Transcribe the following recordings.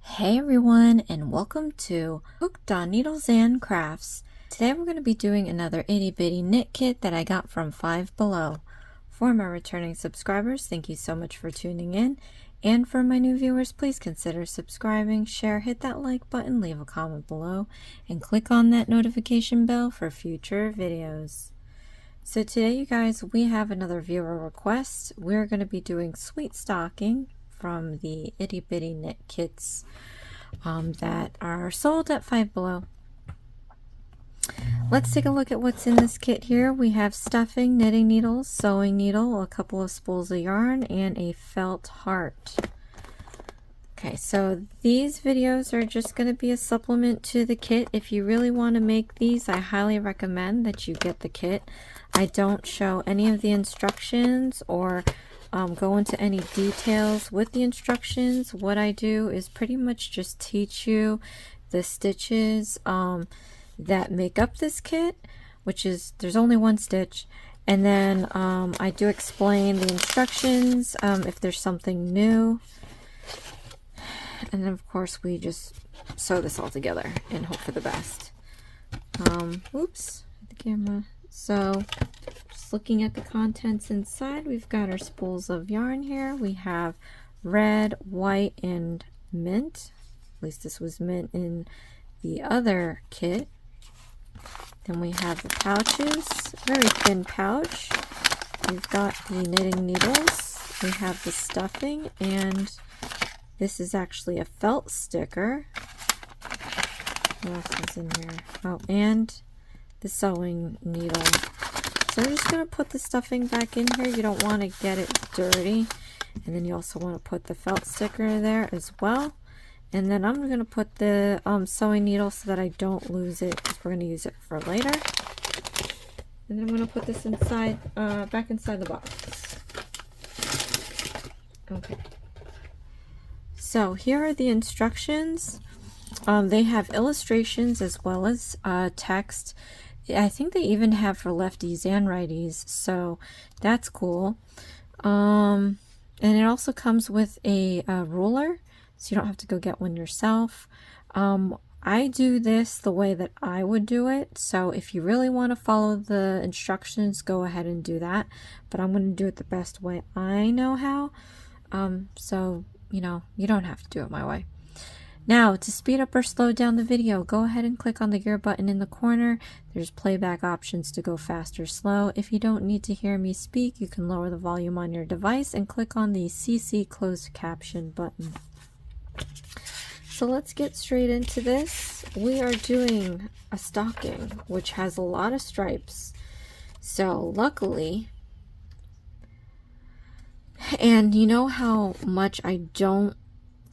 Hey everyone, and welcome to Hooked on Needles and Crafts. Today we're going to be doing another itty bitty knit kit that I got from Five Below. For my returning subscribers, thank you so much for tuning in. And for my new viewers, please consider subscribing, share, hit that like button, leave a comment below, and click on that notification bell for future videos. So today, you guys, we have another viewer request. We're going to be doing Sweet Stocking from the Itty Bitty Knit Kits that are sold at Five Below. Let's take a look at what's in this kit here. We have stuffing, knitting needles, sewing needle, a couple of spools of yarn, and a felt heart. Okay, so these videos are just going to be a supplement to the kit. If you really want to make these, I highly recommend that you get the kit. I don't show any of the instructions or go into any details with the instructions. What I do is pretty much just teach you the stitches that make up this kit, which is, there's only one stitch, and then I do explain the instructions if there's something new, and then of course we just sew this all together and hope for the best. Oops, the camera. So just looking at the contents inside, we've got our spools of yarn here. We have red, white, and mint. At least this was mint in the other kit. Then we have the pouches, very thin pouch. We've got the knitting needles. We have the stuffing, and this is actually a felt sticker. What else is in here? Oh, and the sewing needle. So I'm just going to put the stuffing back in here. You don't want to get it dirty. And then you also want to put the felt sticker there as well. And then I'm going to put the sewing needle so that I don't lose it, because we're going to use it for later. And then I'm going to put this inside, back inside the box. Okay. So here are the instructions. They have illustrations as well as text. I think they even have for lefties and righties, so that's cool. And it also comes with a ruler, so you don't have to go get one yourself. I do this the way that I would do it, so if you really want to follow the instructions, go ahead and do that, but I'm going to do it the best way I know how. So you know, you don't have to do it my way. Now, to speed up or slow down the video, go ahead and click on the gear button in the corner. There's playback options to go fast or slow. If you don't need to hear me speak, you can lower the volume on your device and click on the CC closed caption button. So let's get straight into this. We are doing a stocking, which has a lot of stripes. So luckily, and you know how much I don't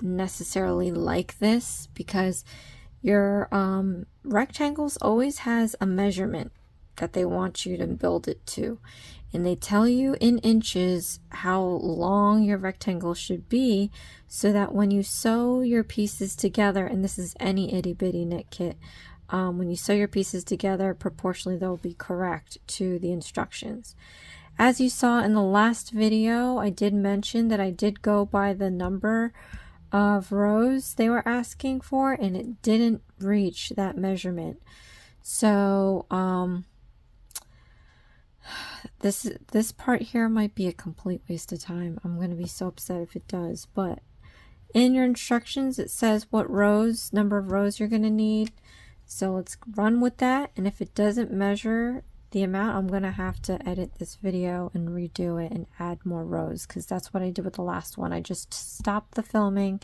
necessarily like this, because your rectangles always has a measurement that they want you to build it to, and they tell you in inches how long your rectangle should be, so that when you sew your pieces together, and this is any itty bitty knit kit, when you sew your pieces together proportionally, they'll be correct to the instructions. As you saw in the last video, I did mention that I did go by the number of rows they were asking for, and it didn't reach that measurement. So this part here might be a complete waste of time. I'm going to be so upset if it does, but in your instructions it says what rows, number of rows you're going to need. So let's run with that, and if it doesn't measure the amount, I'm going to have to edit this video and redo it and add more rows, because that's what I did with the last one. I just stopped the filming,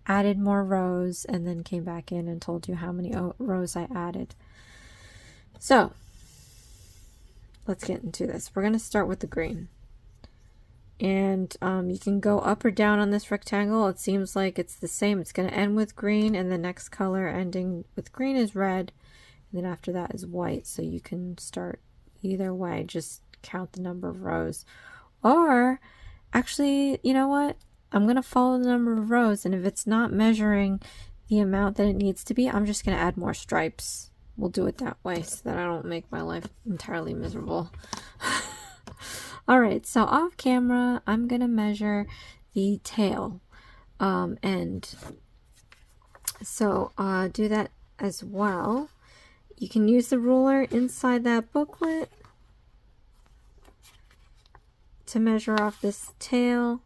added more rows, and then came back in and told you how many rows I added. So let's get into this. We're going to start with the green. And you can go up or down on this rectangle. It seems like it's the same. It's going to end with green, and the next color ending with green is red. And then after that is white, so you can start either way. Just count the number of rows. Or, actually, you know what? I'm going to follow the number of rows, and if it's not measuring the amount that it needs to be, I'm just going to add more stripes. We'll do it that way so that I don't make my life entirely miserable. Alright, so off camera, I'm going to measure the tail end So do that as well. You can use the ruler inside that booklet to measure off this tail.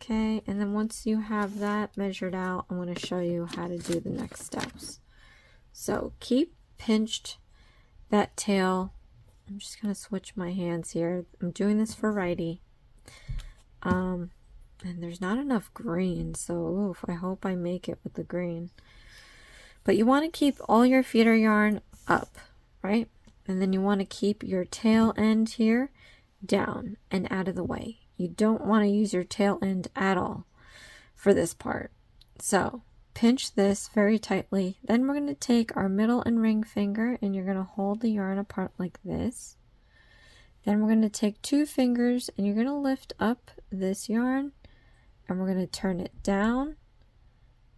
Okay, and then once you have that measured out, I'm going to show you how to do the next steps. So keep pinched that tail. I'm just going to switch my hands here. I'm doing this for righty. And there's not enough green, so oof, I hope I make it with the green. But you want to keep all your feeder yarn up, right? And then you want to keep your tail end here down and out of the way. You don't want to use your tail end at all for this part. So pinch this very tightly. Then we're going to take our middle and ring finger and you're going to hold the yarn apart like this. Then we're going to take 2 fingers and you're going to lift up this yarn and we're going to turn it down.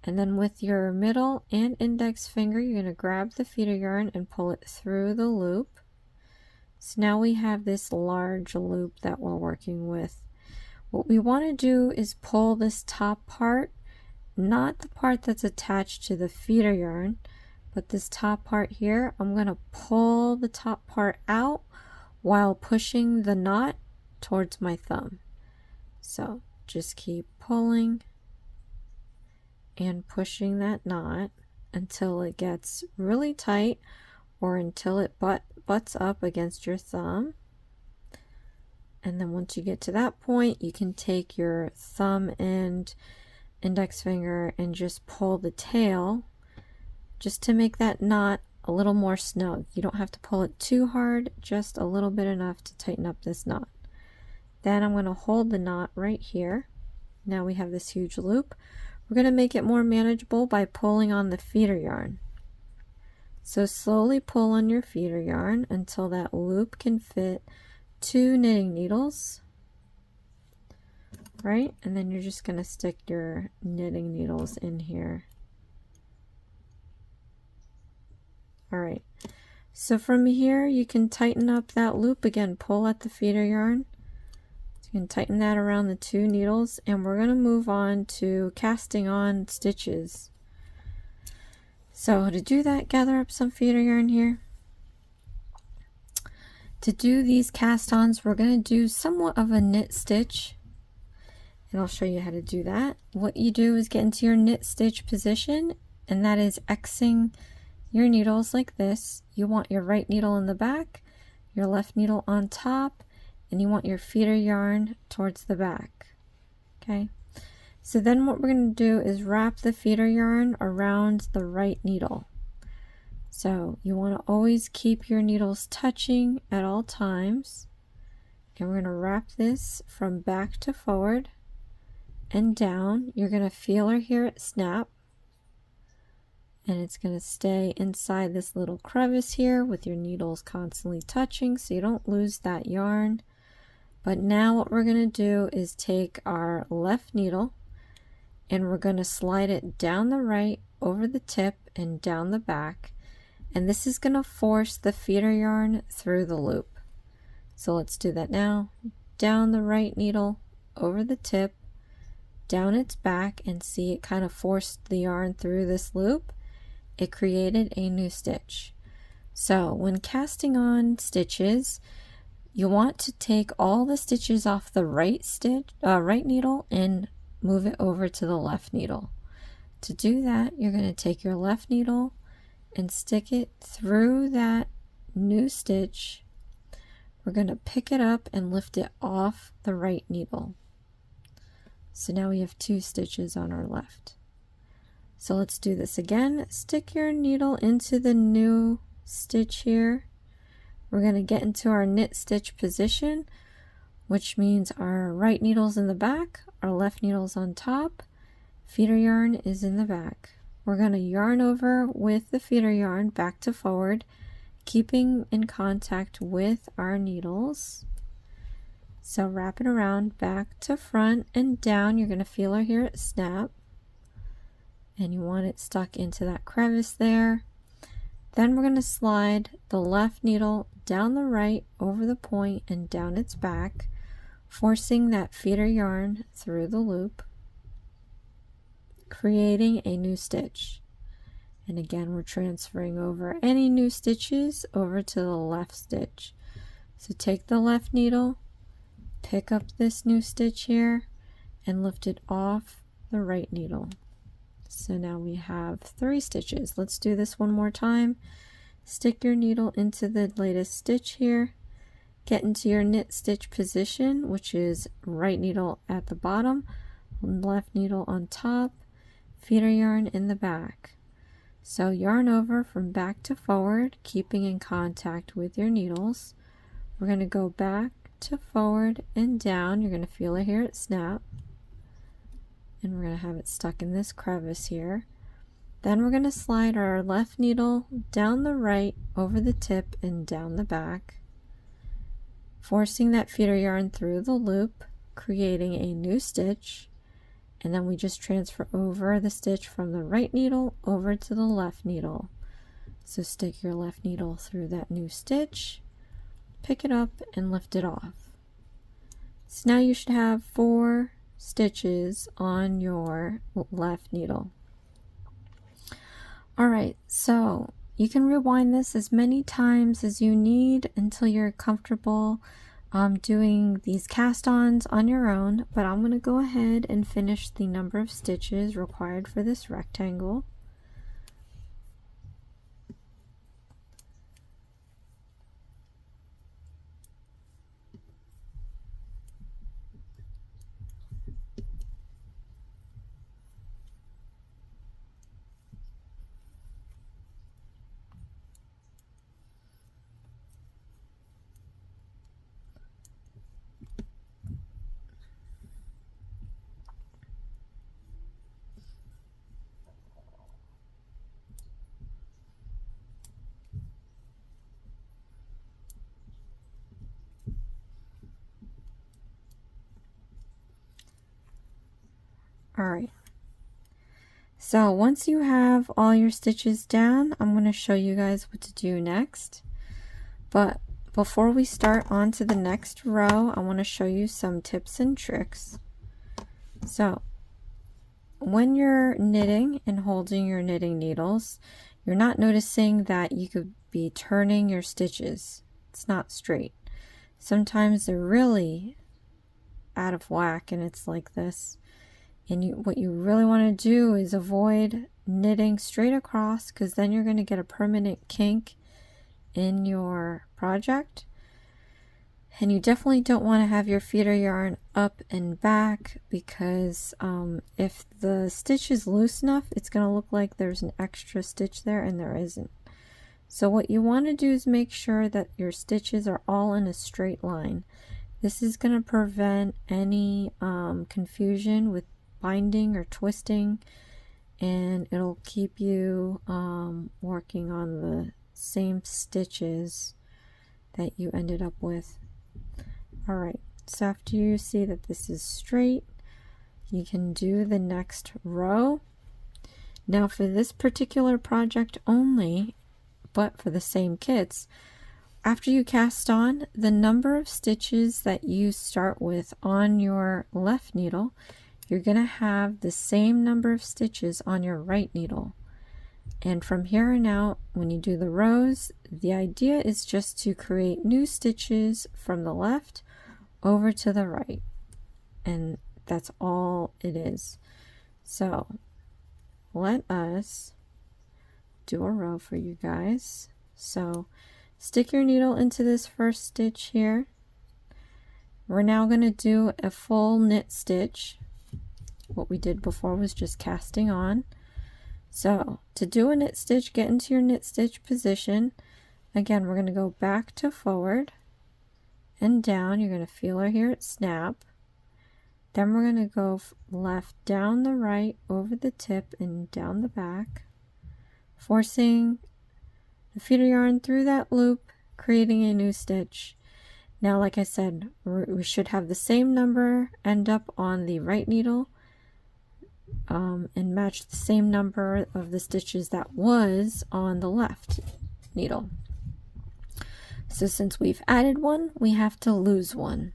And then with your middle and index finger, you're going to grab the feeder yarn and pull it through the loop. So now we have this large loop that we're working with. What we want to do is pull this top part, not the part that's attached to the feeder yarn, but this top part here. I'm going to pull the top part out while pushing the knot towards my thumb. So just keep pulling and pushing that knot until it gets really tight or until it butts up against your thumb. And then once you get to that point, you can take your thumb and index finger and just pull the tail just to make that knot a little more snug. You don't have to pull it too hard, just a little bit enough to tighten up this knot. Then I'm going to hold the knot right here. Now we have this huge loop. We're going to make it more manageable by pulling on the feeder yarn. So slowly pull on your feeder yarn until that loop can fit 2 knitting needles, right? And then you're just going to stick your knitting needles in here. All right, so from here you can tighten up that loop again, pull at the feeder yarn. So you can tighten that around the 2 needles, and we're going to move on to casting on stitches. So to do that, gather up some feeder yarn here. To do these cast-ons, we're going to do somewhat of a knit stitch, and I'll show you how to do that. What you do is get into your knit stitch position, and that is Xing your needles like this. You want your right needle in the back, your left needle on top, and you want your feeder yarn towards the back. Okay, so then what we're going to do is wrap the feeder yarn around the right needle. So you want to always keep your needles touching at all times. And we're going to wrap this from back to forward and down. You're going to feel or hear it snap. And it's going to stay inside this little crevice here with your needles constantly touching so you don't lose that yarn. But now what we're going to do is take our left needle and we're going to slide it down the right over the tip and down the back. And this is going to force the feeder yarn through the loop. So let's do that now. Down the right needle, over the tip, down its back, and see it kind of forced the yarn through this loop. It created a new stitch. So when casting on stitches, you want to take all the stitches off the right needle and move it over to the left needle. To do that, you're going to take your left needle and stick it through that new stitch. We're going to pick it up and lift it off the right needle. So now we have 2 stitches on our left. So let's do this again. Stick your needle into the new stitch here. We're going to get into our knit stitch position, which means our right needle's in the back, our left needle's on top, feeder yarn is in the back. We're going to yarn over with the feeder yarn back to forward, keeping in contact with our needles. So wrap it around back to front and down. You're going to feel or hear it snap. And you want it stuck into that crevice there. Then we're going to slide the left needle down the right over the point and down its back. forcing that feeder yarn through the loop, creating a new stitch. And again, we're transferring over any new stitches over to the left stitch. So take the left needle, pick up this new stitch here, and lift it off the right needle. So now we have 3 stitches. Let's do this one more time. Stick your needle into the latest stitch here, get into your knit stitch position, which is right needle at the bottom, left needle on top, feeder yarn in the back. So yarn over from back to forward, keeping in contact with your needles. We're going to go back to forward and down. You're going to feel it here, it snap. And we're going to have it stuck in this crevice here. Then we're going to slide our left needle down the right over the tip and down the back, forcing that feeder yarn through the loop, creating a new stitch. And then we just transfer over the stitch from the right needle over to the left needle. So stick your left needle through that new stitch, pick it up and lift it off. So now you should have 4 stitches on your left needle. Alright, so you can rewind this as many times as you need until you're comfortable doing these cast-ons on your own, but I'm going to go ahead and finish the number of stitches required for this rectangle. Alright, so once you have all your stitches down, I'm going to show you guys what to do next. But before we start on to the next row, I want to show you some tips and tricks. So when you're knitting and holding your knitting needles, you're not noticing that you could be turning your stitches. It's not straight. Sometimes they're really out of whack and it's like this. And what you really want to do is avoid knitting straight across, because then you're going to get a permanent kink in your project. And you definitely don't want to have your feeder yarn up and back, because if the stitch is loose enough, it's going to look like there's an extra stitch there, and there isn't. So what you want to do is make sure that your stitches are all in a straight line. This is going to prevent any confusion with binding or twisting, and it'll keep you working on the same stitches that you ended up with. Alright, so after you see that this is straight, you can do the next row. Now for this particular project only, but for the same kits, after you cast on, the number of stitches that you start with on your left needle, you're going to have the same number of stitches on your right needle. And from here on out, when you do the rows, the idea is just to create new stitches from the left over to the right. And that's all it is. So let us do a row for you guys. So stick your needle into this first stitch here. We're now going to do a full knit stitch. What we did before was just casting on. So to do a knit stitch, get into your knit stitch position. Again, we're going to go back to forward and down. You're going to feel or hear it snap. Then we're going to go left down the right over the tip and down the back, forcing the feeder yarn through that loop, creating a new stitch. Now, like I said, we should have the same number end up on the right needle, and match the same number of the stitches that was on the left needle. So since we've added one, we have to lose one.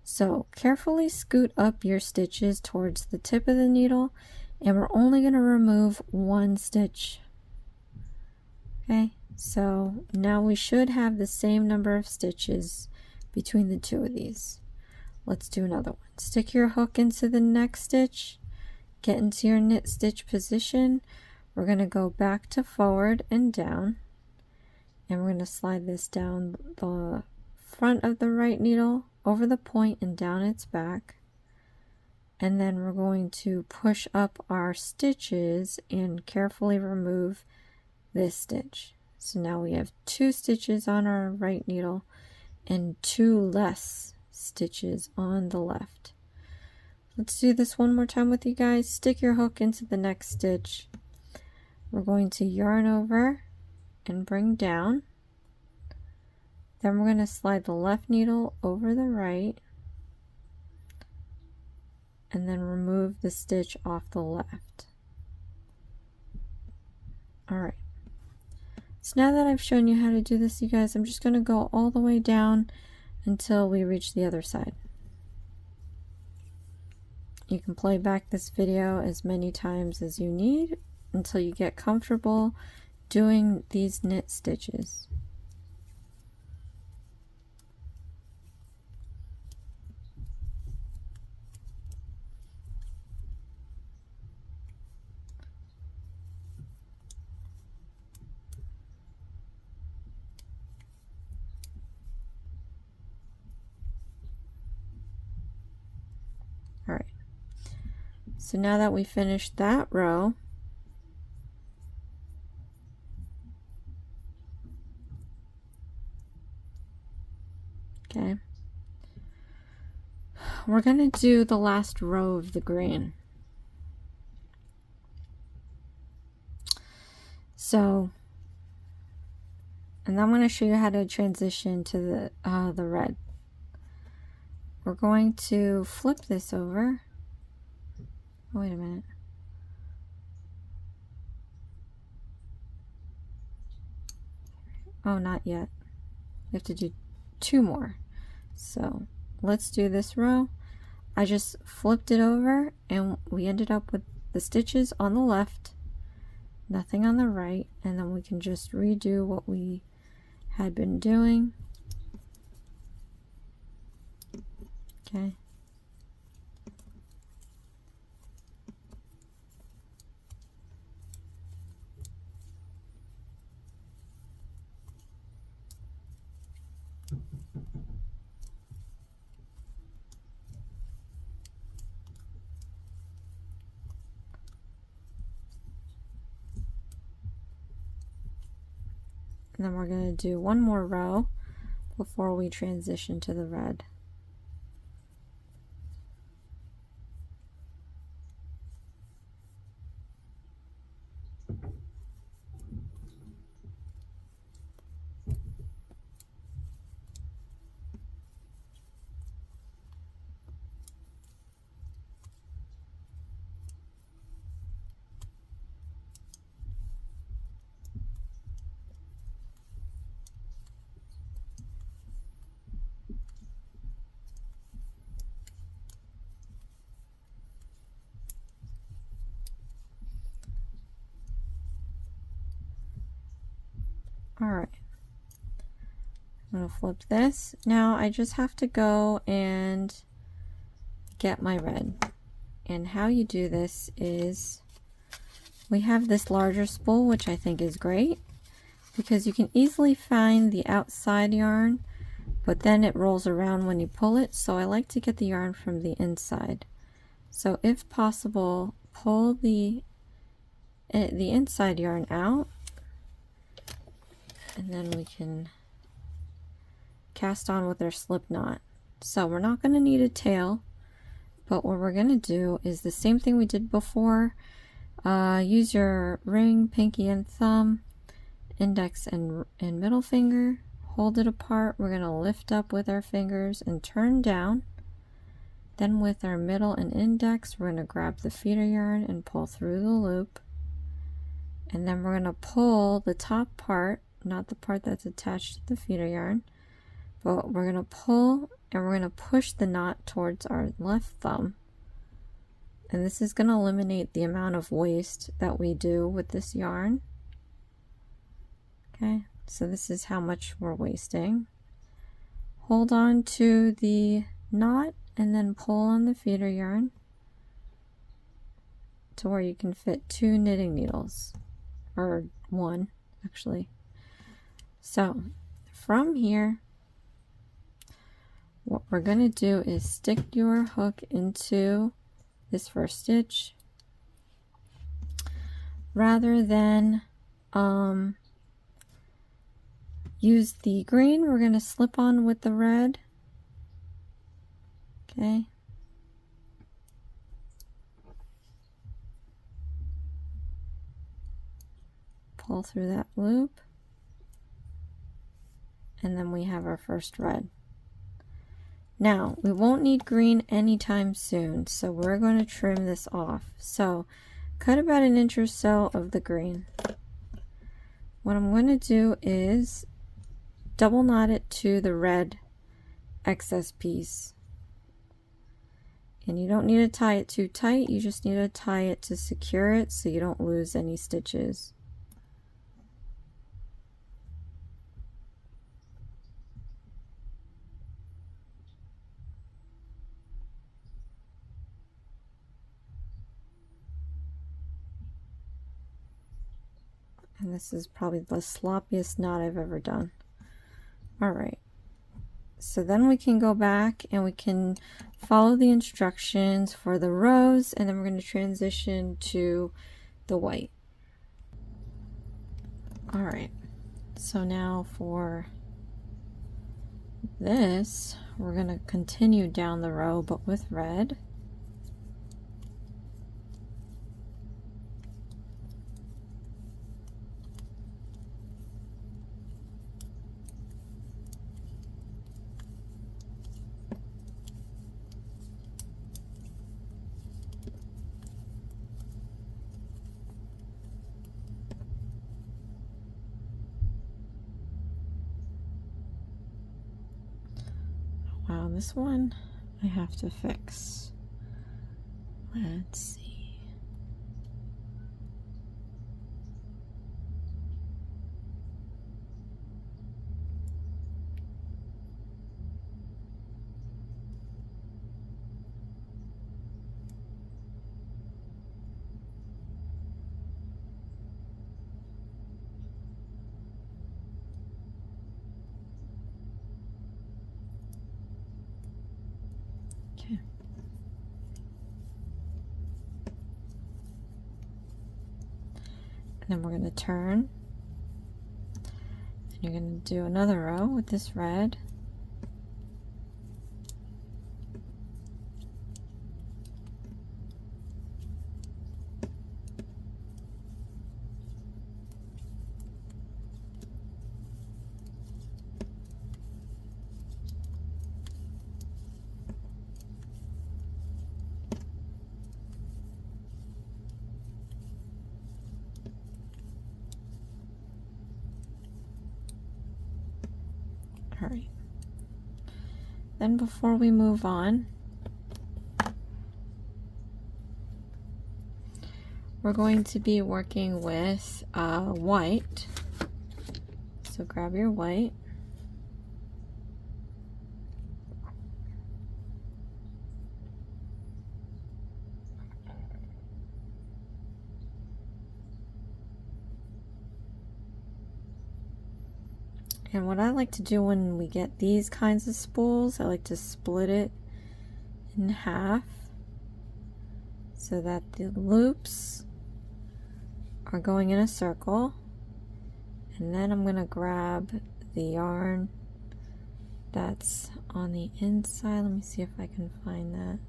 So carefully scoot up your stitches towards the tip of the needle, and we're only going to remove one stitch. Okay, so now we should have the same number of stitches between the two of these. Let's do another one. Stick your hook into the next stitch, get into your knit stitch position. We're going to go back to forward and down, and we're going to slide this down the front of the right needle over the point and down its back, and then we're going to push up our stitches and carefully remove this stitch. So now we have 2 stitches on our right needle and 2 less stitches on the left. Let's do this one more time with you guys. Stick your hook into the next stitch. We're going to yarn over and bring down. Then we're going to slide the left needle over the right and then remove the stitch off the left. Alright, so now that I've shown you how to do this, you guys, I'm just going to go all the way down until we reach the other side. You can play back this video as many times as you need until you get comfortable doing these knit stitches. Alright, so now that we finished that row, okay, we're going to do the last row of the green. So, and I'm going to show you how to transition to the red. We're going to flip this over. Oh, wait a minute. Oh, not yet. We have to do 2 more. So let's do this row. I just flipped it over and we ended up with the stitches on the left, nothing on the right, and then we can just redo what we had been doing. Okay. And then we're going to do 1 more row before we transition to the red. Alright, I'm going to flip this. Now I just have to go and get my red. And how you do this is, we have this larger spool, which I think is great because you can easily find the outside yarn, but then it rolls around when you pull it. So I like to get the yarn from the inside. So if possible, pull the inside yarn out, and then we can cast on with our slip knot. So we're not going to need a tail, but what we're going to do is the same thing we did before. Use your ring, pinky, and thumb, index and middle finger. Hold it apart. We're going to lift up with our fingers and turn down. Then with our middle and index, we're going to grab the feeder yarn and pull through the loop. And then we're going to pull the top part, not the part that's attached to the feeder yarn, But we're going to pull and we're going to push the knot towards our left thumb. And this is going to eliminate the amount of waste that we do with this yarn. Okay, so this is how much we're wasting. Hold on to the knot and then pull on the feeder yarn to where you can fit 2 knitting needles, or 1 actually. So from here, what we're going to do is stick your hook into this first stitch rather than use the green. We're going to slip on with the red. Okay. Pull through that loop. And then we have our first red. Now, we won't need green anytime soon, so we're going to trim this off. So, cut about 1 inch or so of the green. What I'm going to do is double knot it to the red excess piece. And you don't need to tie it too tight, you just need to tie it to secure it so you don't lose any stitches. And this is probably the sloppiest knot I've ever done. Alright, so then we can go back and we can follow the instructions for the rows, and then we're going to transition to the white. Alright, so now for this, we're going to continue down the row but with red. Wow, this one I have to fix. Let's see. Okay. And then we're going to turn. And you're going to do another row with this red. All right. Then before we move on, we're going to be working with white. So grab your white. And what I like to do when we get these kinds of spools, I like to split it in half so that the loops are going in a circle. And then I'm going to grab the yarn that's on the inside. Let me see if I can find that.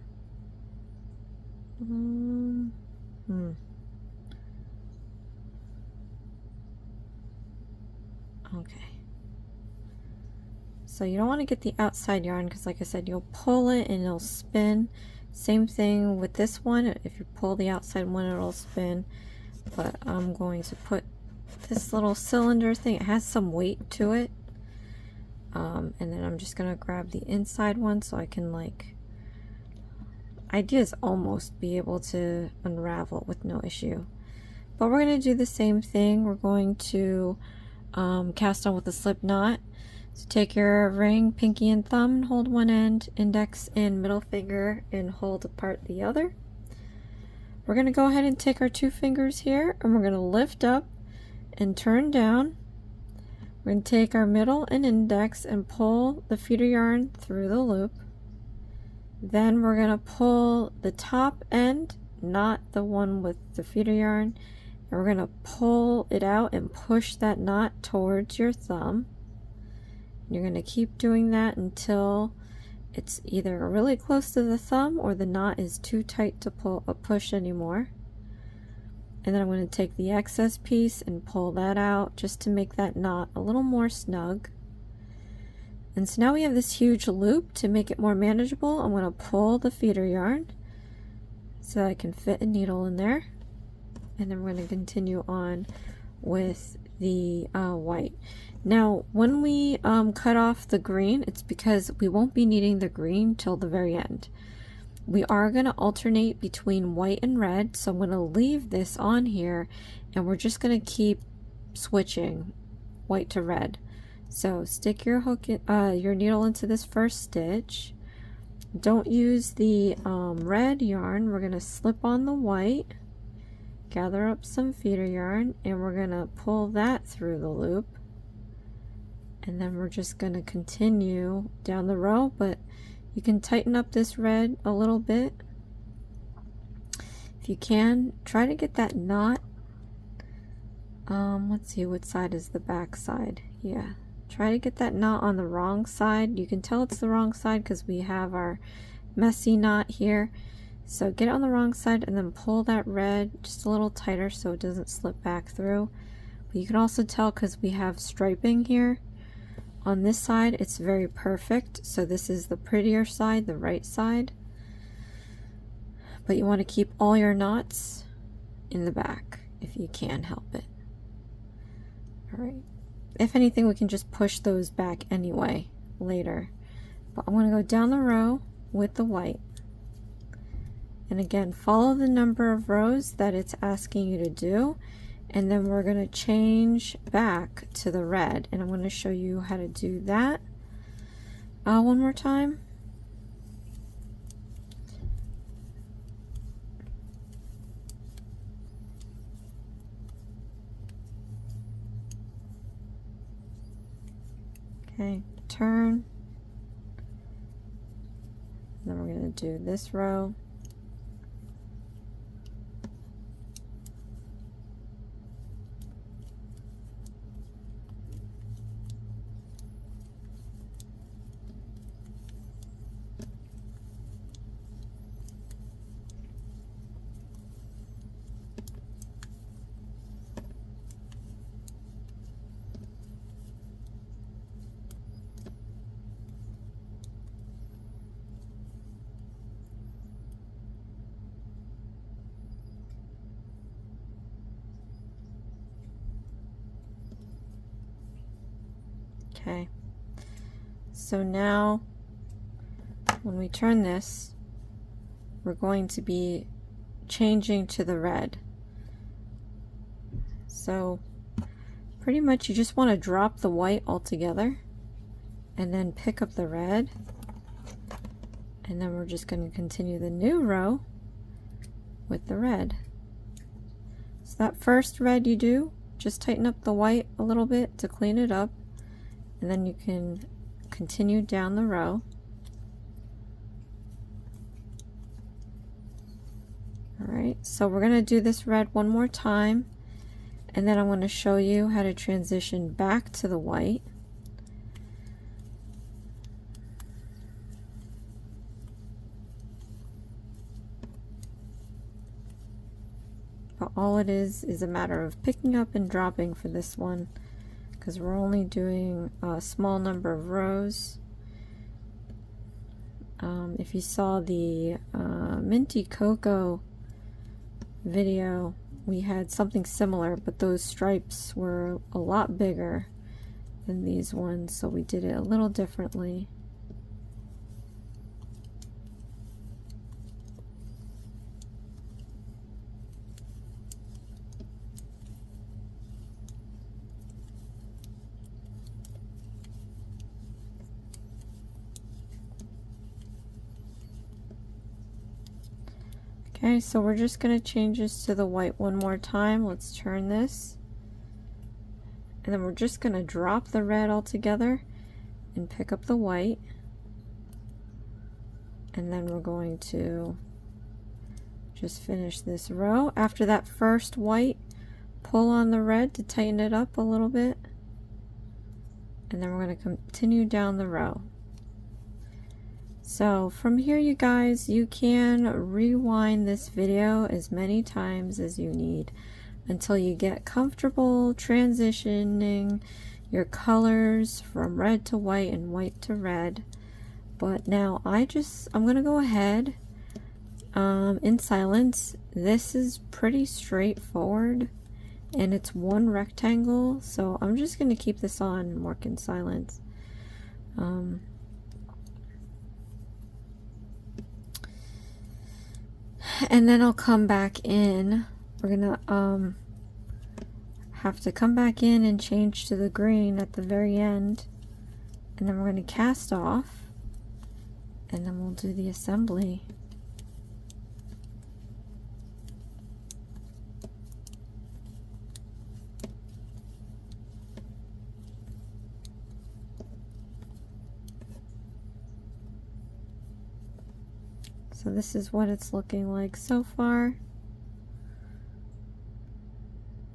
Okay. So you don't want to get the outside yarn because, like I said, you'll pull it and it'll spin. Same thing with this one. If you pull the outside one, it'll spin. But I'm going to put this little cylinder thing. It has some weight to it. And then I'm just gonna grab the inside one so I can, like, idea is almost be able to unravel it with no issue. But we're going to do the same thing. We're going to cast on with a slip knot. So take your ring, pinky, and thumb, and hold one end, index and middle finger, and hold apart the other. We're going to go ahead and take our 2 fingers here, and we're going to lift up and turn down. We're going to take our middle and index and pull the feeder yarn through the loop. Then we're going to pull the top end, not the one with the feeder yarn, and we're going to pull it out and push that knot towards your thumb. You're going to keep doing that until it's either really close to the thumb or the knot is too tight to push anymore. And then I'm going to take the excess piece and pull that out just to make that knot a little more snug. And so now we have this huge loop. To make it more manageable, I'm going to pull the feeder yarn so that I can fit a needle in there. And then we're going to continue on with the white. Now when we cut off the green, it's because we won't be needing the green till the very end. We are going to alternate between white and red, so I'm going to leave this on here and we're just going to keep switching white to red. So stick your hook your needle into this first stitch. Don't use the red yarn. We're going to slip on the white, gather up some feeder yarn, and we're going to pull that through the loop. And then we're just going to continue down the row, but you can tighten up this red a little bit. If you can, try to get that knot. Let's see, what side is the back side? Yeah. Try to get that knot on the wrong side. You can tell it's the wrong side because we have our messy knot here. So get it on the wrong side and then pull that red just a little tighter so it doesn't slip back through. But you can also tell because we have striping here. On this side, it's very perfect. So this is the prettier side, the right side. But you want to keep all your knots in the back if you can help it. All right. If anything, we can just push those back anyway later. But I'm going to go down the row with the white. And again, follow the number of rows that it's asking you to do. And then we're going to change back to the red. And I'm going to show you how to do that one more time. Okay, turn. Then we're going to do this row. Okay, so now when we turn this, we're going to be changing to the red. So pretty much you just want to drop the white altogether and then pick up the red, and then we're just going to continue the new row with the red. So that first red you do, just tighten up the white a little bit to clean it up. And then you can continue down the row. Alright, so we're going to do this red one more time, and then I'm going to show you how to transition back to the white. But all it is a matter of picking up and dropping for this one, because we're only doing a small number of rows. If you saw the Minty Cocoa video, we had something similar, but those stripes were a lot bigger than these ones, so we did it a little differently. Okay, so we're just going to change this to the white one more time. Let's turn this. And then we're just going to drop the red altogether and pick up the white. And then we're going to just finish this row. After that first white, pull on the red to tighten it up a little bit. And then we're going to continue down the row. So from here, you guys, you can rewind this video as many times as you need until you get comfortable transitioning your colors from red to white and white to red. But now I'm gonna go ahead in silence. This is pretty straightforward and it's one rectangle, so I'm just gonna keep this on and work in silence. And then I'll come back in. We're gonna have to come back in and change to the green at the very end, and then we're going to cast off, and then we'll do the assembly. So this is what it's looking like so far.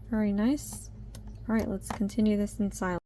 Very nice. All right, let's continue this in silence.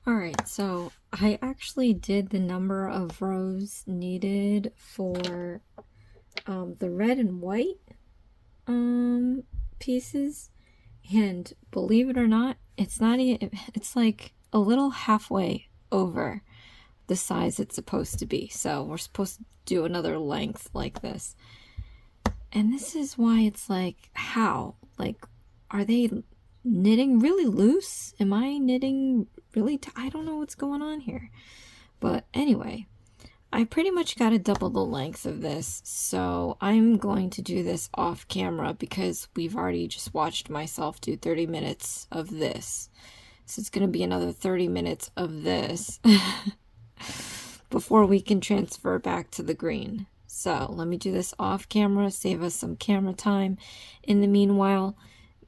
Alright, so I actually did the number of rows needed for the red and white pieces, and believe it or not, it's not even, it's like a little halfway over the size it's supposed to be. So we're supposed to do another length like this. And this is why it's like, how? Like, are they knitting really loose? Am I knitting really I don't know what's going on here. But anyway, I pretty much got to double the length of this, so I'm going to do this off camera because we've already just watched myself do 30 minutes of this. So it's going to be another 30 minutes of this before we can transfer back to the green. So let me do this off camera, save us some camera time. In the meanwhile,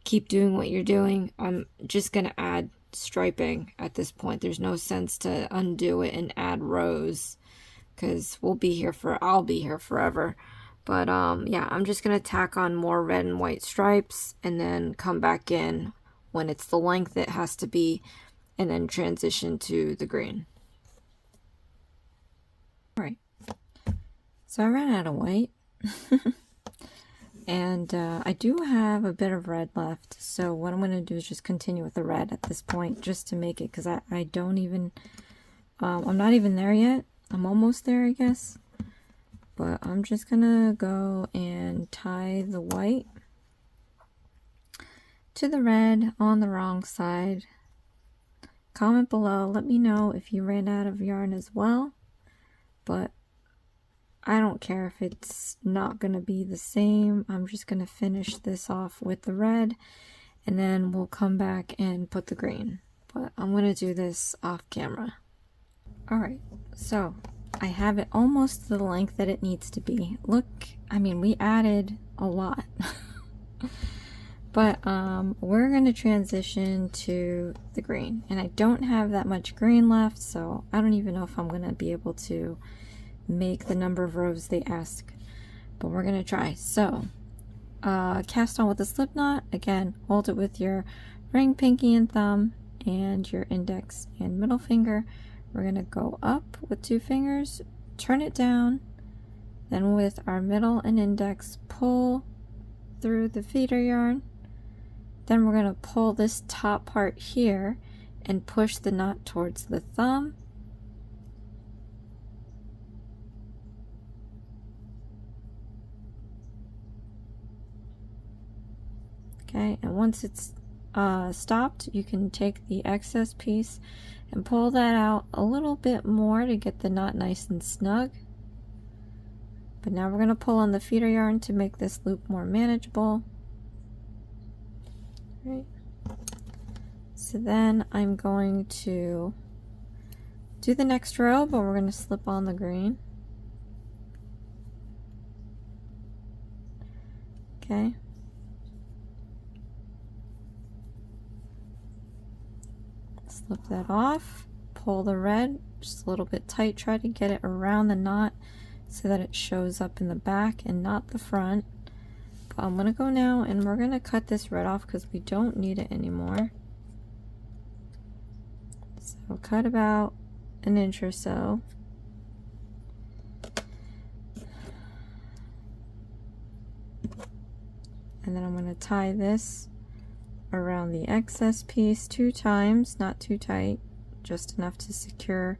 keep doing what you're doing. I'm just going to add striping at this point. There's no sense to undo it and add rows because I'll be here forever. But yeah, I'm just going to tack on more red and white stripes and then come back in when it's the length it has to be and then transition to the green. Alright, so I ran out of white. And I do have a bit of red left, so what I'm going to do is just continue with the red at this point, just to make it, because I don't even, I'm not even there yet. I'm almost there, I guess. But I'm just going to go and tie the white to the red on the wrong side. Comment below, let me know if you ran out of yarn as well, but I don't care if it's not going to be the same. I'm just going to finish this off with the red and then we'll come back and put the green. But I'm going to do this off camera. Alright, so I have it almost to the length that it needs to be. Look, I mean, we added a lot. But we're going to transition to the green. And I don't have that much green left, so I don't even know if I'm going to be able to make the number of rows they ask, but we're gonna try. So cast on with a slip knot. Again, hold it with your ring, pinky, and thumb and your index and middle finger. We're gonna go up with 2 fingers, turn it down, then with our middle and index pull through the feeder yarn. Then we're gonna pull this top part here and push the knot towards the thumb. Okay, and once it's stopped, you can take the excess piece and pull that out a little bit more to get the knot nice and snug. But now we're going to pull on the feeder yarn to make this loop more manageable. Right. So then I'm going to do the next row, but we're going to slip on the green. Okay. Slip that off, pull the red just a little bit tight, try to get it around the knot so that it shows up in the back and not the front. But I'm going to go now and we're going to cut this red off because we don't need it anymore. So cut about an inch or so. And then I'm going to tie this around the excess piece 2 times, not too tight, just enough to secure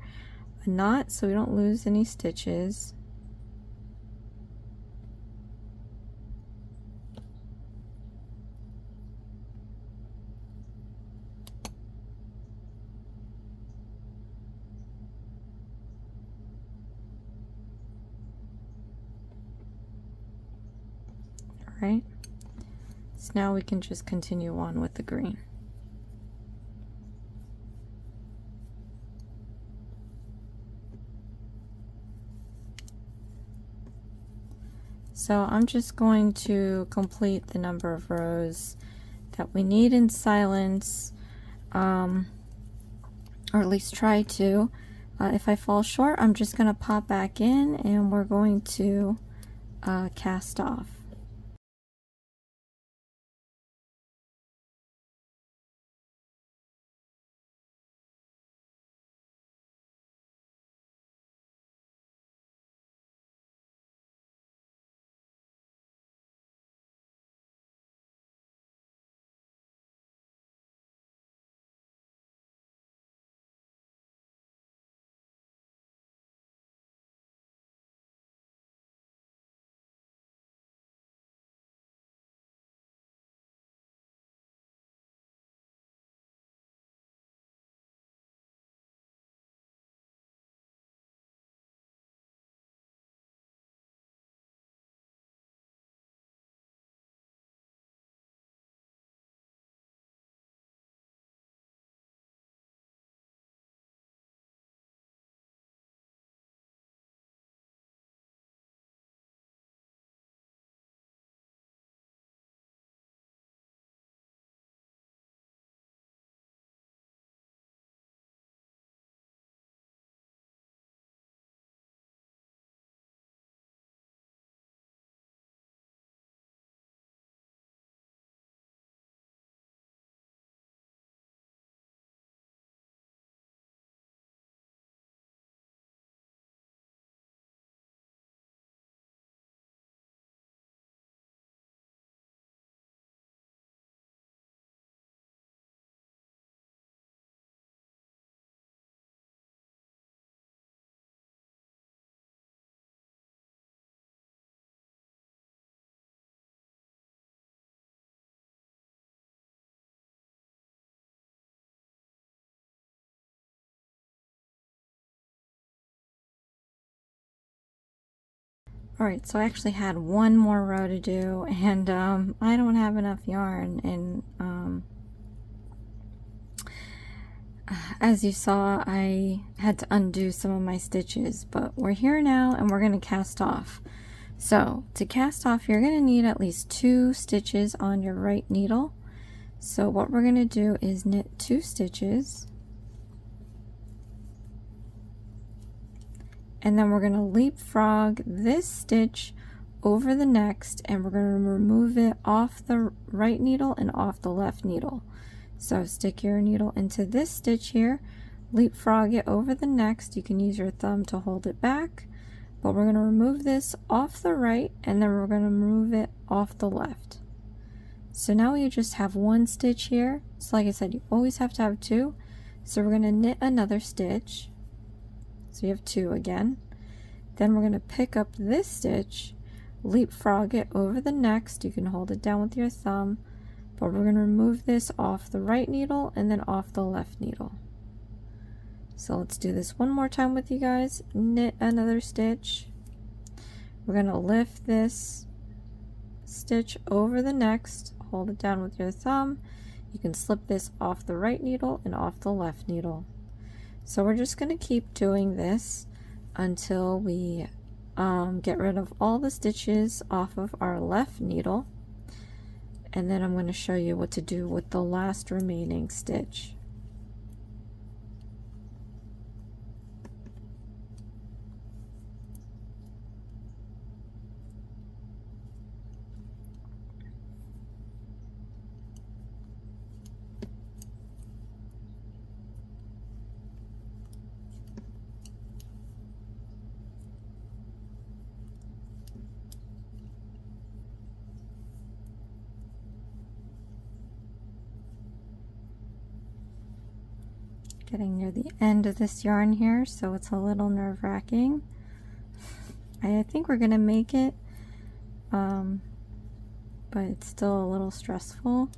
a knot so we don't lose any stitches. Alright. So now we can just continue on with the green. So I'm just going to complete the number of rows that we need in silence, or at least try to. If I fall short, I'm just going to pop back in and we're going to cast off. Alright, so I actually had one more row to do, and I don't have enough yarn, and as you saw, I had to undo some of my stitches, but we're here now and we're going to cast off. So to cast off, you're going to need at least 2 stitches on your right needle. So what we're going to do is knit 2 stitches, and then we're going to leapfrog this stitch over the next, and we're going to remove it off the right needle and off the left needle. So stick your needle into this stitch here, leapfrog it over the next. You can use your thumb to hold it back, but we're going to remove this off the right, and then we're going to remove it off the left. So now you just have 1 stitch here. So like I said, you always have to have 2. So we're going to knit another stitch. So you have 2 again. Then we're going to pick up this stitch, leapfrog it over the next. You can hold it down with your thumb, but we're going to remove this off the right needle and then off the left needle. So let's do this one more time with you guys. Knit another stitch. We're going to lift this stitch over the next, hold it down with your thumb. You can slip this off the right needle and off the left needle. So we're just going to keep doing this until we get rid of all the stitches off of our left needle. And then I'm going to show you what to do with the last remaining stitch. Getting near the end of this yarn here, so it's a little nerve-wracking. I think we're gonna make it, but it's still a little stressful.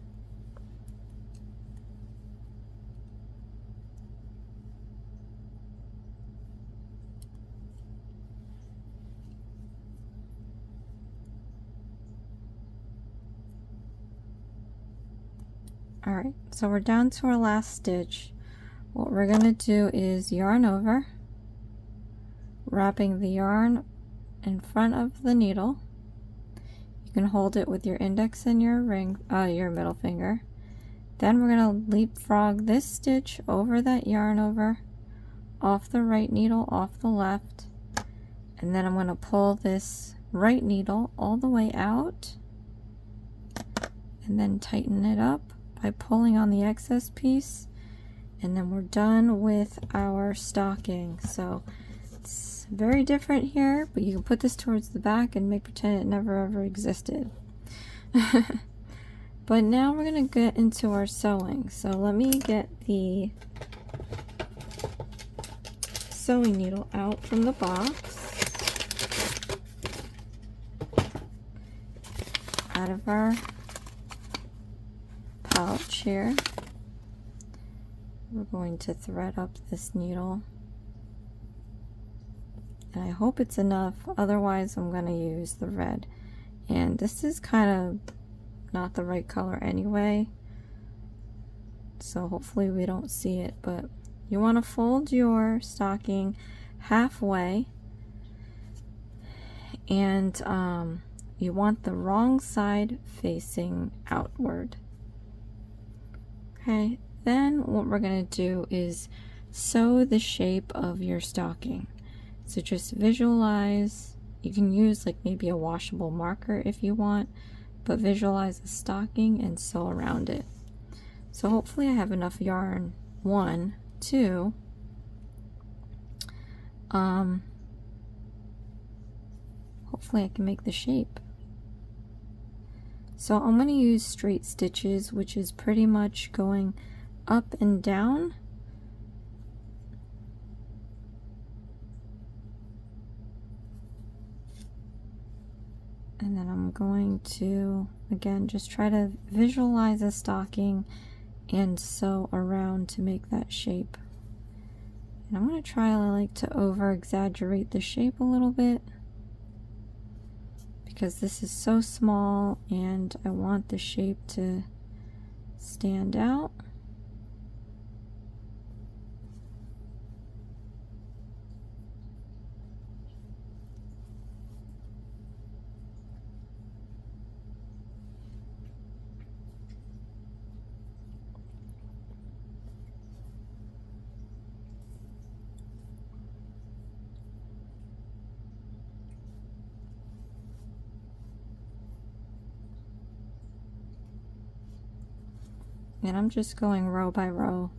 Alright, so we're down to our last stitch. What we're going to do is yarn over, wrapping the yarn in front of the needle. You can hold it with your index and your your middle finger. Then we're going to leapfrog this stitch over that yarn over, off the right needle, off the left, and then I'm going to pull this right needle all the way out, and then tighten it up by pulling on the excess piece. And then we're done with our stocking. So it's very different here, but you can put this towards the back and make pretend it never ever existed. But now we're going to get into our sewing. So let me get the sewing needle out from the box, out of our pouch here. We're going to thread up this needle, and I hope it's enough, otherwise I'm going to use the red. And this is kind of not the right color anyway, so hopefully we don't see it, but you want to fold your stocking halfway, and you want the wrong side facing outward. Okay. Then what we're going to do is sew the shape of your stocking. So just visualize, you can use like maybe a washable marker if you want, but visualize the stocking and sew around it. So hopefully I have enough yarn, 1, 2, hopefully I can make the shape. So I'm going to use straight stitches, which is pretty much going up and down. And then I'm going to, again, just try to visualize a stocking and sew around to make that shape. And I'm going to try, I like to over exaggerate the shape a little bit. because this is so small and I want the shape to stand out. And I'm just going row by row.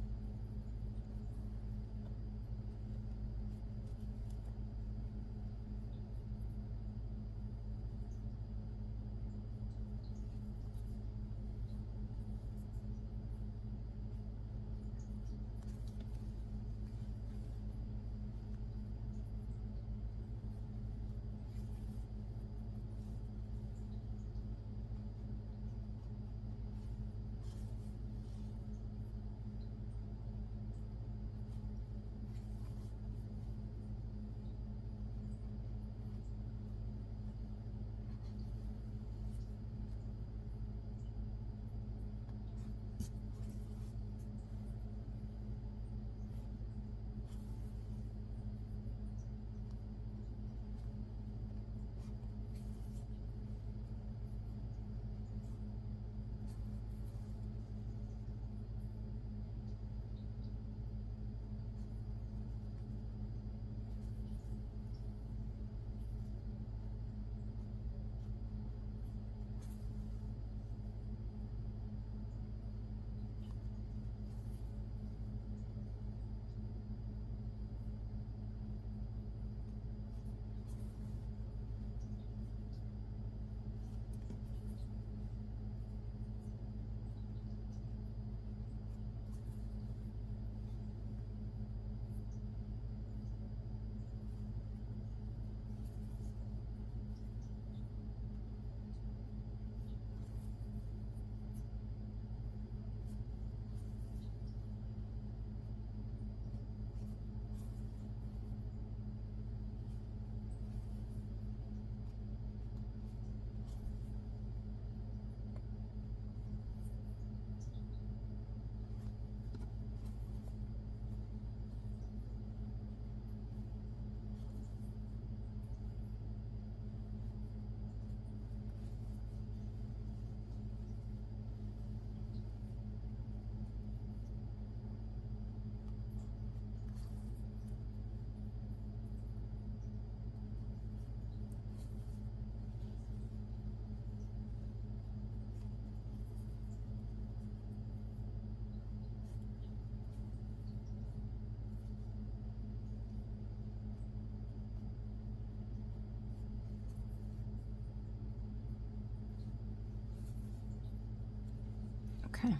Okay.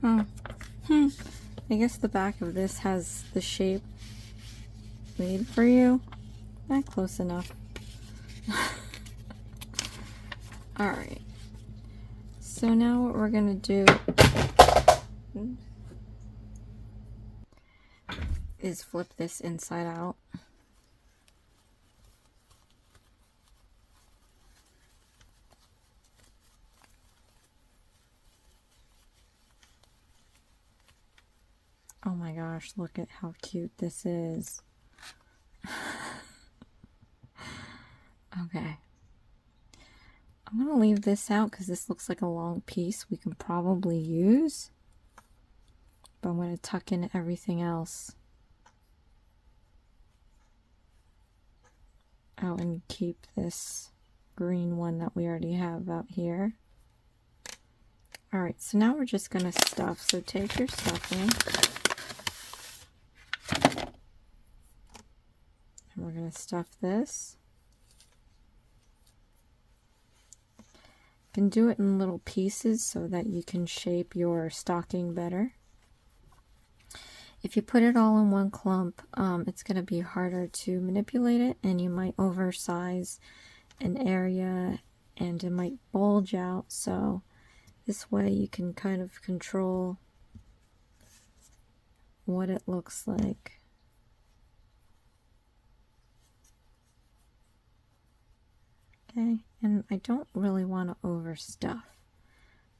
Oh. I guess the back of this has the shape made for you. Not close enough. Alright. So now what we're gonna do is flip this inside out. Oh my gosh, look at how cute this is. Okay. I'm going to leave this out because this looks like a long piece we can probably use. But I'm going to tuck in everything else. Oh, and keep this green one that we already have out here. Alright, so now we're just going to stuff. So take your stuffing. And we're going to stuff this. You can do it in little pieces so that you can shape your stocking better. If you put it all in one clump, it's going to be harder to manipulate it, and you might oversize an area and it might bulge out. So this way you can kind of control what it looks like. Okay, and I don't really want to overstuff,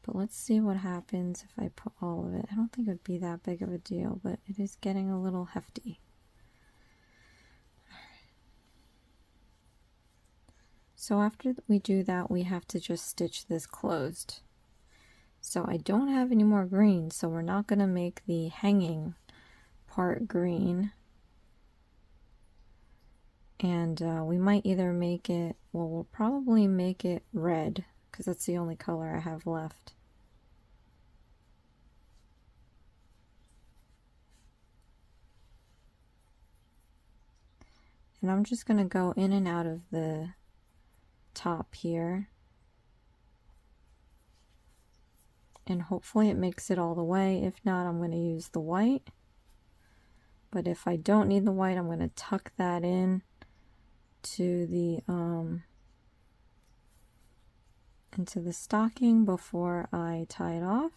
but let's see what happens if I put all of it. I don't think it would be that big of a deal, but it is getting a little hefty. So after we do that, we have to just stitch this closed. So I don't have any more green, so we're not going to make the hanging part green. And we might either make it, well, we'll probably make it red, because that's the only color I have left. And I'm just going to go in and out of the top here. And hopefully it makes it all the way. If not, I'm going to use the white. But if I don't need the white, I'm going to tuck that in to the into the stocking before I tie it off.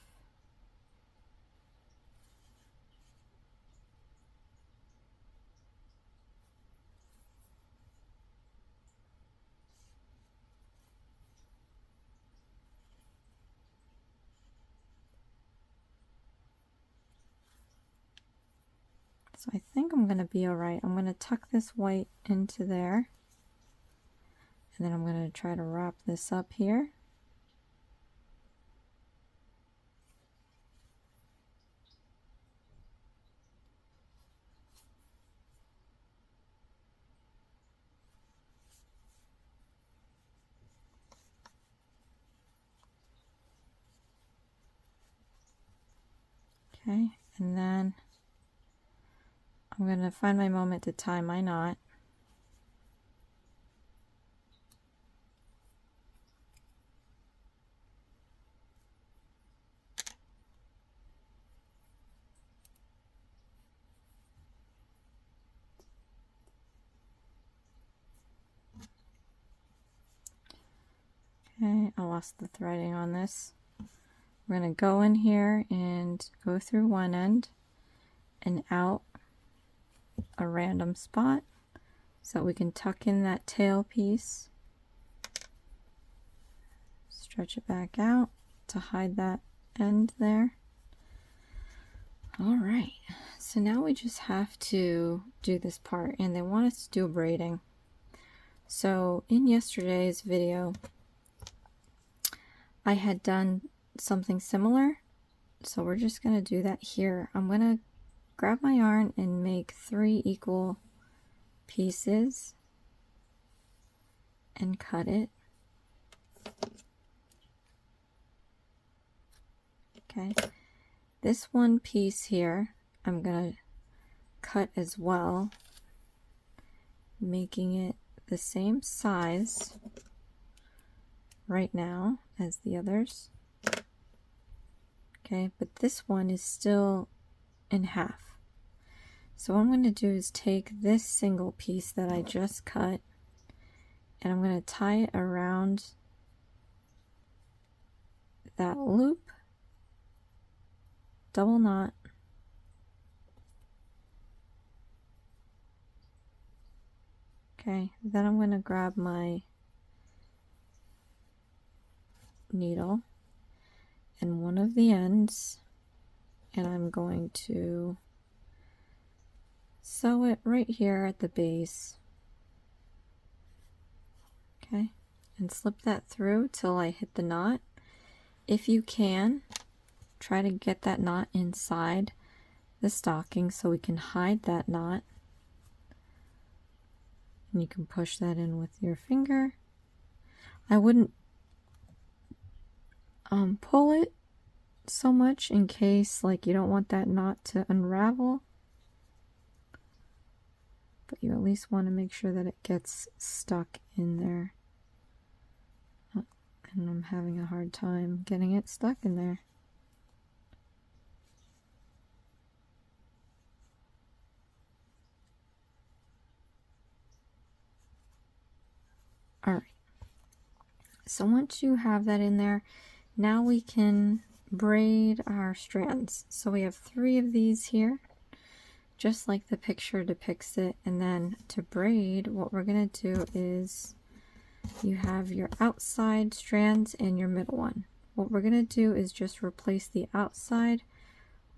So I think I'm going to be all right. I'm going to tuck this white into there. And then I'm going to try to wrap this up here. Okay, and then I'm going to find my moment to tie my knot. Okay, I lost the threading on this. We're going to go in here and go through one end and out a random spot so we can tuck in that tail piece. Stretch it back out to hide that end there. All right, so now we just have to do this part, and they want us to do a braiding. So in yesterday's video, I had done something similar, so we're just going to do that here. I'm going to grab my yarn and make 3 equal pieces and cut it. Okay, this one piece here I'm going to cut as well, making it the same size right now as the others. Okay, but this one is still in half. So what I'm going to do is take this single piece that I just cut, and I'm going to tie it around that loop, double knot, okay, then I'm going to grab my needle and one of the ends, and I'm going to sew it right here at the base. Okay, and slip that through till I hit the knot. If you can, try to get that knot inside the stocking so we can hide that knot. And you can push that in with your finger. I wouldn't pull it so much in case like you don't want that knot to unravel, but you at least want to make sure that it gets stuck in there. And I'm having a hard time getting it stuck in there. All right, so once you have that in there, now we can braid our strands. So we have 3 of these here. just like the picture depicts it. And then to braid, what we're going to do is you have your outside strands and your middle one. What we're going to do is just replace the outside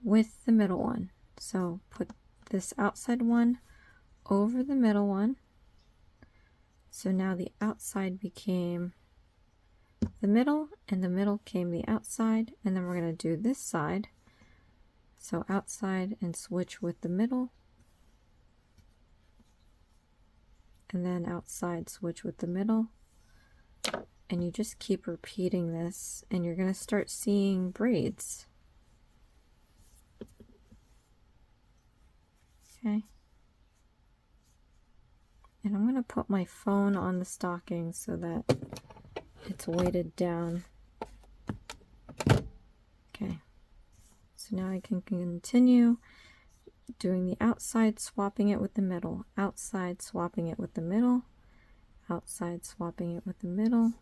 with the middle one. So put this outside one over the middle one. So now the outside became the middle and the middle came the outside, and then we're going to do this side. So outside and switch with the middle, and then outside switch with the middle, and you just keep repeating this and you're going to start seeing braids. Okay. And I'm going to put my phone on the stocking so that it's weighted down. Okay. So now I can continue doing the outside, swapping it with the middle, outside, swapping it with the middle, outside, swapping it with the middle,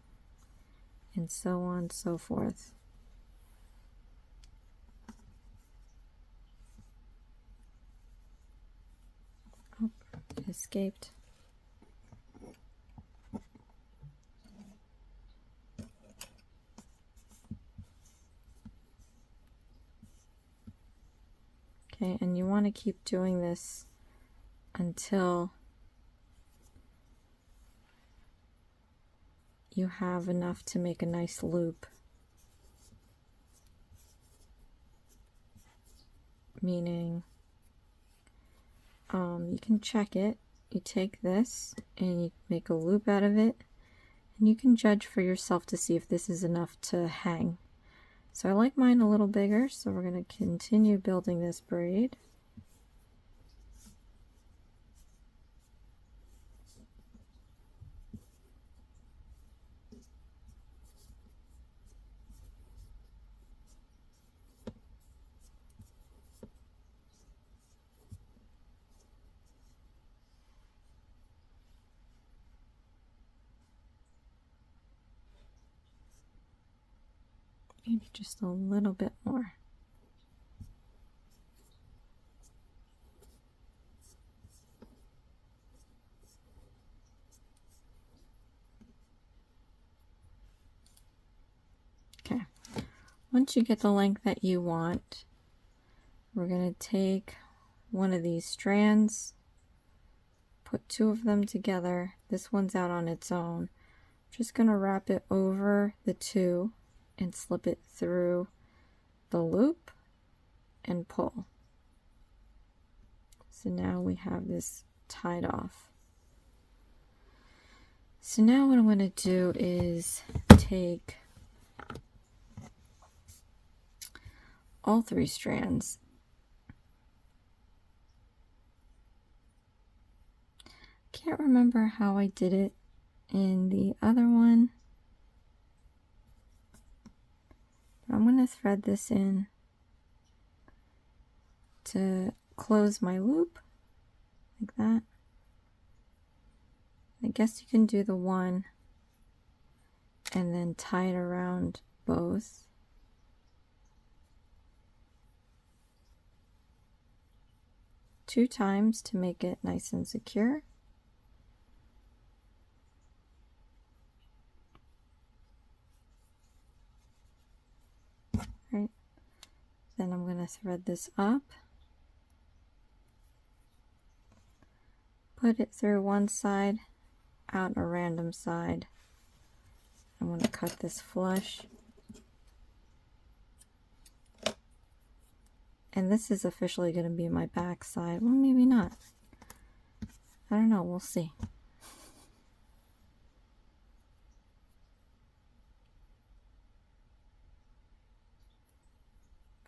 and so on and so forth. Oh, it escaped. Okay, and you want to keep doing this until you have enough to make a nice loop. Meaning, you can check it. You take this and you make a loop out of it, and you can judge for yourself to see if this is enough to hang. So I like mine a little bigger, so we're going to continue building this braid. Maybe just a little bit more. Okay, once you get the length that you want, we're going to take one of these strands, put two of them together. This one's out on its own. Just going to wrap it over the two and slip it through the loop and pull. So now we have this tied off. So now what I'm going to do is take all three strands. Can't remember how I did it in the other one. I'm going to thread this in to close my loop, like that. I guess you can do the one and then tie it around both. Two times to make it nice and secure. Right. Then I'm going to thread this up, put it through one side, out a random side. I'm going to cut this flush. And this is officially going to be my back side. Well, maybe not. I don't know. We'll see.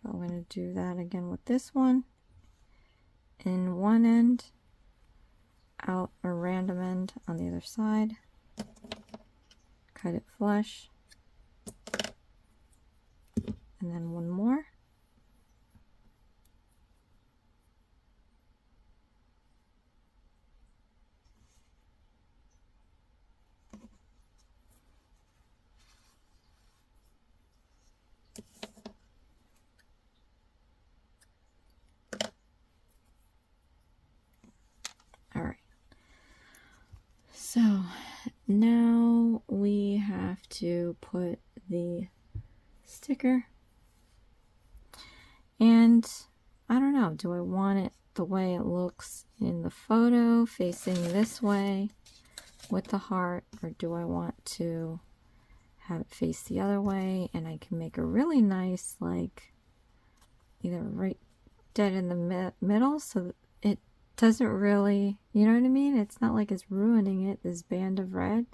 But I'm going to do that again with this one. In one end, out a random end on the other side. Cut it flush. And then one more. to put the sticker. And I don't know, do I want it the way it looks in the photo, facing this way with the heart, or do I want to have it face the other way? And I can make a really nice, like, either right dead in the middle, so that it doesn't really, you know what I mean? It's not like it's ruining it, this band of red,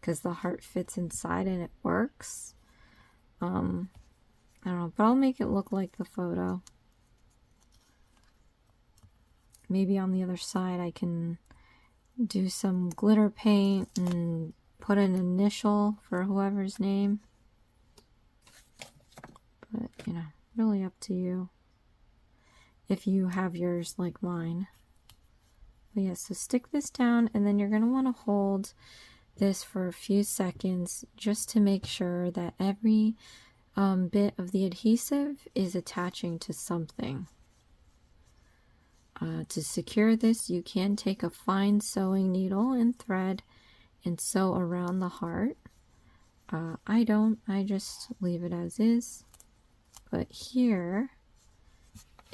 because the heart fits inside and it works. I don't know, but I'll make it look like the photo. Maybe on the other side I can do some glitter paint and put an initial for whoever's name. But, you know, really up to you. If you have yours like mine. But yeah, so stick this down, and then you're going to want to hold this for a few seconds just to make sure that every bit of the adhesive is attaching to something. To secure this, you can take a fine sewing needle and thread and sew around the heart. I don't, I just leave it as is. But here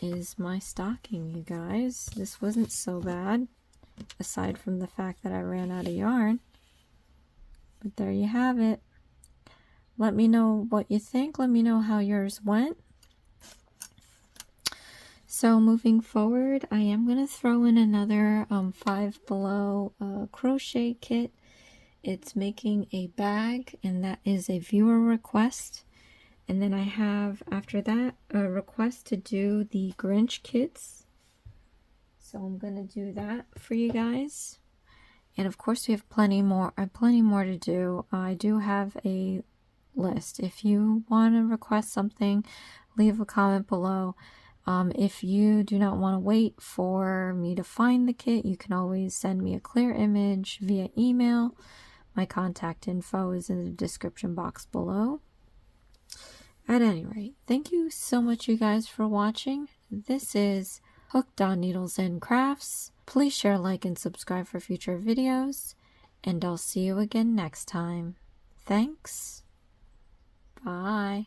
is my stocking, you guys. This wasn't so bad, aside from the fact that I ran out of yarn. But there you have it. Let me know what you think. Let me know how yours went. So moving forward, I am going to throw in another 5 Below crochet kit. It's making a bag, and that is a viewer request. And then I have, after that, a request to do the Grinch kits. So I'm going to do that for you guys. And of course we have plenty more to do. I do have a list. If you want to request something, leave a comment below. If you do not want to wait for me to find the kit, you can always send me a clear image via email. My contact info is in the description box below. At any rate, thank you so much, you guys, for watching. This is Hooked on Needles and Crafts. Please share, like, and subscribe for future videos, and I'll see you again next time. Thanks. Bye.